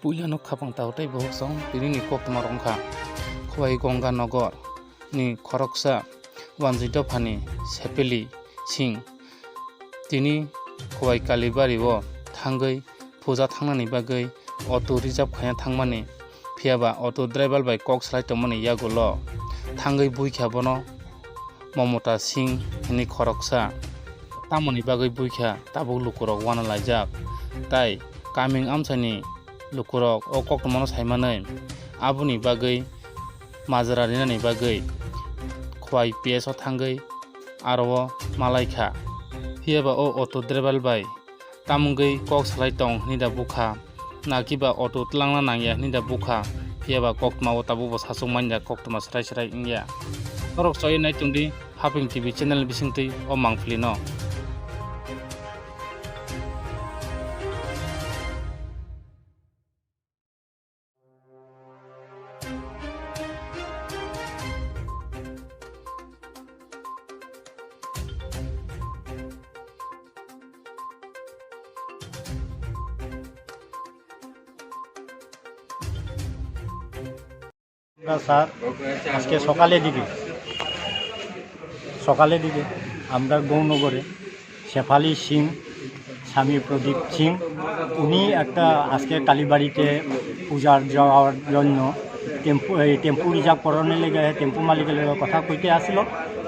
Puilano khapang tautai bohok song pirini kok tamarongkha khwai Ganga Nagar ni khoroksa wanjito phani sepeli sing tini khwai Kalibari o thangoi puja thangnani bagoi auto reserve khaya thangmani phiaba auto driver bai kok slai tomani yagulo thangoi buikha bono Mamata Singh ni khoroksa tamoni bagoi buikha tabuk lukurok wana laijak tai kaming amsani lukurok o koktomono saimanai abuni bagoi majra rinani bagoi khwai PS o thangoi aro malaikha phiaba o auto driver bai tamungoi kok slai tong nida bukha nakiba auto tlangna nangya nida bukha phiaba koktma o tabu bo sasung manja koktma srai ingya torok soy nai tungdi Haping TV channel bisingtui o mangflino sir আজকে সকালে দিকে আমরা গৌনগরে শেফালি সিং স্বামী প্রদীপ সিং উনি একটা আজকে কালীবাড়িতে পূজার যাওয়ার জন্য টেম্পু রিজার্ভ করানোর লেগে টেম্পু মালিকের লেগে কথা কইতে আসলো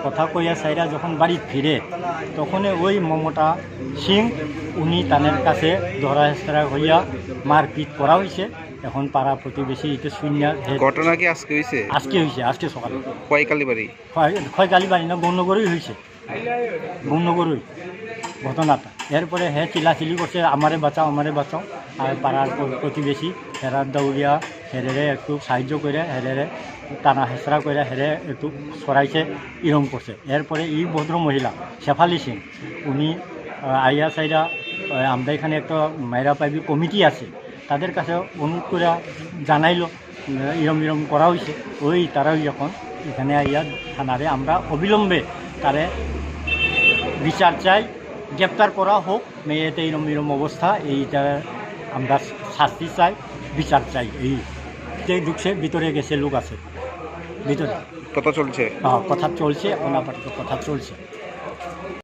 কথা কইয়া সাইরা যখন বাড়ি ফিরে তখন ওই মমতা সিং উনি তাদের কাছে ধরা হেস্তরা হইয়া মারপিট করা হয়েছে। এখন পাড়া প্রতিবেশী এটা শূন্য ঘটনা কি আজকে হয়েছে? আজকে সকালে কয় কালীবাড়ি কালীবাড়ি না গৌনগরই হয়েছে, গৌনগরই ঘটনাটা। এরপরে হ্যাঁ চিলাচিলি করছে আমারে বাঁচাও আর পাড়ার প্রতিবেশী হেরার দৌড়িয়া হেরে একটু সাহায্য করে হেরে টানা হেসরা করে হেরে একটু সরাইছে ইরম করছে। এরপরে এই ভদ্র মহিলা শেফালি সিং উনি আইয়া সাইরা আমরা এখানে একটা মায়েরা পাইবি কমিটি আছে তাদের কাছে অনুরোধ করে জানাইলো ইরম করা হয়েছে। ওই তারাই যখন এখানে আইয়া থানারে আমরা অবিলম্বে তারে বিচার চাই, গ্রেপ্তার করা হোক। মেয়েতে ইরম অবস্থা এইটা আমরা শাস্তি চাই, বিচার চাই। এই যে ঢুকছে ভিতরে গেছে লোক আছে ভিতরে কথা চলছে কথা চলছে এখন আপাতত কথা চলছে।